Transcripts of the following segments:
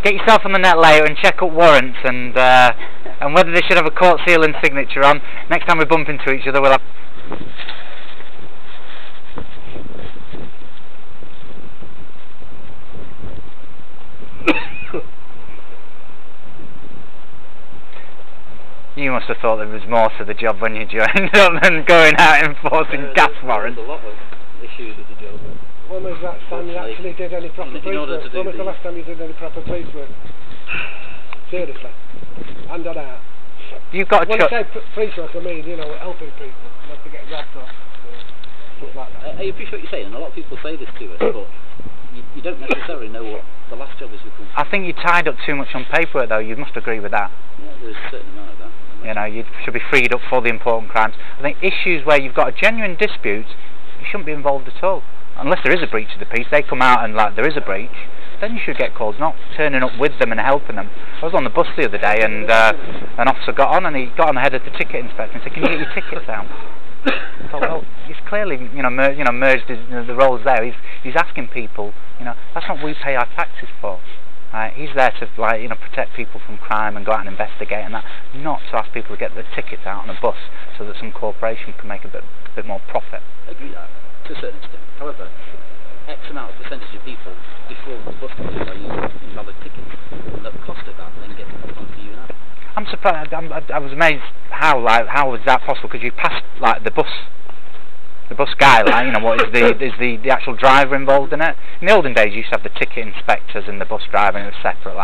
get yourself on the net later and check up warrants and whether they should have a court seal and signature on. Next time we bump into each other, we'll have... You must have thought there was more to the job when you joined up than going out enforcing gas warrants. There's a lot of issues with the job. When was that time you actually did any proper police work? When was the last time you did any proper police work? Seriously. Hand on out. You've got a when I say police work, I mean, you know, helping people, not to get robbed or stuff like that. I appreciate what you're saying, and a lot of people say this to us, but you don't necessarily know what the last job has become. I think you tied up too much on paperwork, though. You must agree with that. Yeah, there's a certain amount of that. You know, you should be freed up for the important crimes. I think issues where you've got a genuine dispute, you shouldn't be involved at all. Unless there is a breach of the peace, they come out and like there is a breach, then you should get calls, not turning up with them and helping them. I was on the bus the other day and an officer got on and he got on ahead of the ticket inspector and said, "Can you get your tickets out?" I thought, well, he's clearly, merged the roles there. He's asking people, that's not what we pay our taxes for. He's there to, protect people from crime and go out and investigate and that, not to ask people to get their tickets out on a bus so that some corporation can make a bit more profit. I agree with that, to a certain extent. However, X amount of percentage of people before the bus comes in are using invalid tickets, and the cost of that then gets passed on to you now. I'm surprised. I was amazed how was that possible? Because you passed the bus guy, what is the actual driver involved in it? In the olden days, you used to have the ticket inspectors and the bus driver, and it was separate,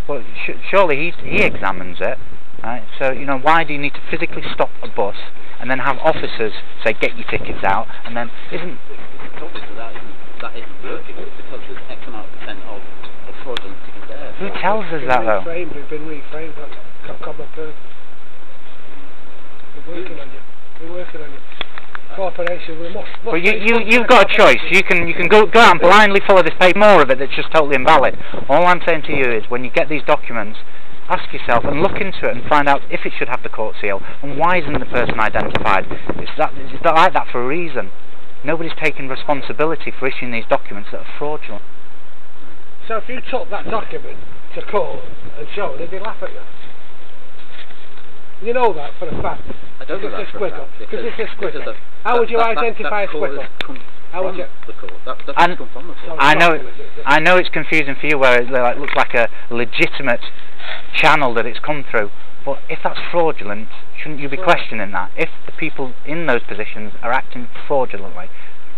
Well, surely he examines it, right? So, why do you need to physically stop a bus and then have officers say, "Get your tickets out," and then isn't... Obviously that isn't working, because there's X amount of percent of fraudulent tickets there. Who tells us that, though? They've been reframed, common person. We're working on you. We're working on you. Corporation, we must well, you've got a choice. You can go out and blindly follow this paper, more of it that's just totally invalid. All I'm saying to you is, when you get these documents, ask yourself and look into it and find out if it should have the court seal and why isn't the person identified. It's like that for a reason. Nobody's taking responsibility for issuing these documents that are fraudulent. So if you took that document to court and showed it, they'd laugh at you. You know that for a fact. I don't know that for a fact. Because it's a squitter. How would you identify a squitter? How would you? I know it's confusing for you, where it looks like a legitimate channel that it's come through. But if that's fraudulent, shouldn't you be questioning that? If the people in those positions are acting fraudulently,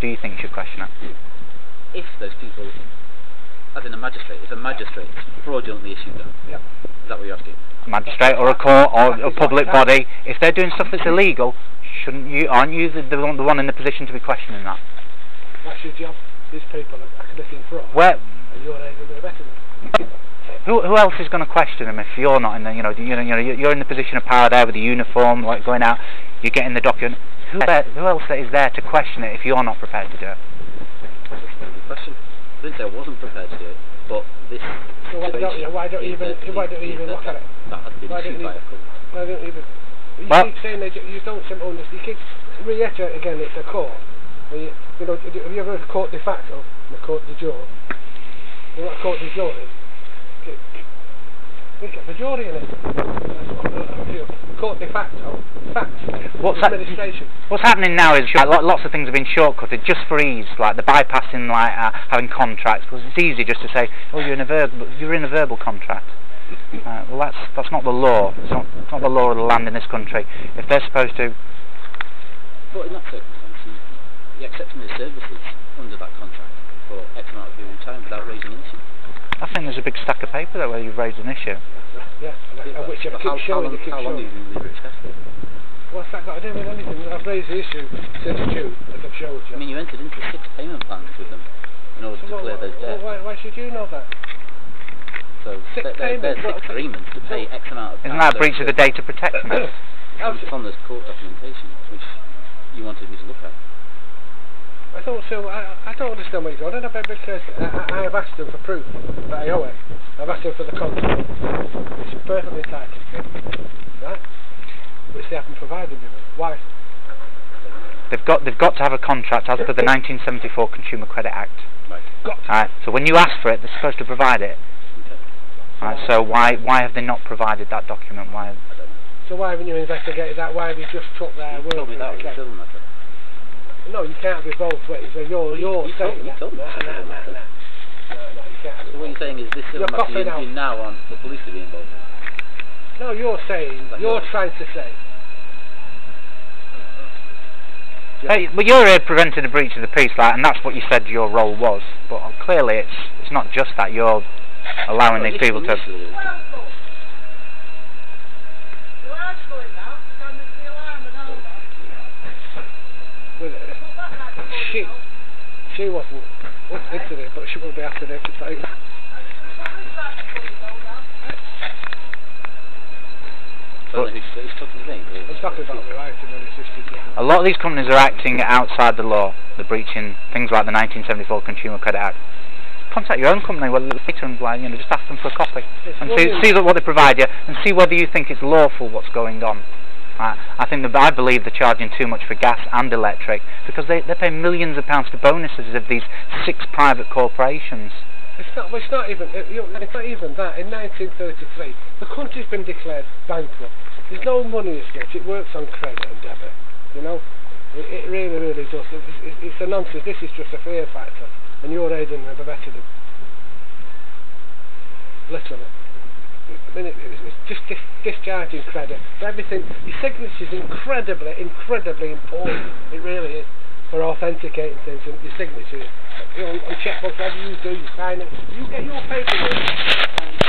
do you think you should question it? If those people, as in a magistrate, if a magistrate fraudulently issued that, is that what you're asking? A magistrate or a court or a public body, if they're doing stuff that's illegal, aren't you the one in the position to be questioning that? That's your job. These people are committing fraud. And you're able to do better than them. Who else is going to question them if you're not in the, you're in the position of power there with the uniform, going out, you're getting the document. Who else is there to question it if you're not prepared to do it? That's a good question. I didn't say I wasn't prepared to do it, but this. So why don't you even look at it? That has been issued by a court. Why don't you even? You keep saying that you don't seem to understand. You keep reiterating again. It's a court. Have you ever heard of court de facto and a court de jure? You know what a court de jure is? We get the jury in it. Court de facto. Facts. Administration. What's happening now is lots of things have been shortcutted just for ease, like the bypassing, having contracts, because it's easy just to say, "Oh, you're in a verbal contract." Well, that's not the law. It's not the law of the land in this country. If they're supposed to. But in that circumstance, you accept the services under that contract for X amount of period of time without raising an issue. I think there's a big stack of paper there where you've raised an issue. Yeah, which I keep showing. How long have you been successful? What's that got to do with anything? I've raised the issue since June, as I've showed you. I mean, you entered into 6 payment plans with them in order to clear those debts. Why should you know that? So there's 6 agreements to pay X amount of. Isn't that a breach of the Data Protection Act? It's on this court documentation, which you wanted me to look at. I don't understand what he's on about, because I have asked them for proof that I owe it. I've asked them for the contract. It's perfectly entitled to, right? Which they haven't provided me with. Why? They've got to have a contract as per the 1974 Consumer Credit Act. Right. So when you ask for it, they're supposed to provide it. Okay. Right, so why have they not provided that document? Why? I don't know. So why haven't you investigated that? Why have you just took their word? Told me that was a civil matter. No, you can't be both ways. So you're saying that. No, you can't. So what you're saying is this civil matter you now want the police to be involved in? No, you're saying, you're trying to say. Hey, but you're here preventing a breach of the peace, like, and that's what you said your role was. But clearly, it's not just that. You're allowing these people to. She wasn't up into it, but she will be after it to say. I'm talking about my wife, a lot of these companies are acting outside the law. They're breaching things like the 1974 Consumer Credit Act. Contact your own company later and just ask them for a copy and see what they provide you, and see whether you think it's lawful what's going on. I believe they're charging too much for gas and electric because they pay millions of pounds for bonuses of these 6 private corporations. It's not even that. In 1933, the country's been declared bankrupt. There's no money at stake. It works on credit and debit. You know, it really, really does. It's a nonsense. This is just a fear factor, and you're aiding and abetting them. Literally. I mean, it's just discharging credit. Everything. Your signature's incredibly important. It really is. For authenticating things, and your signature, on checkbooks, whatever you do, you sign it, you get your paperwork.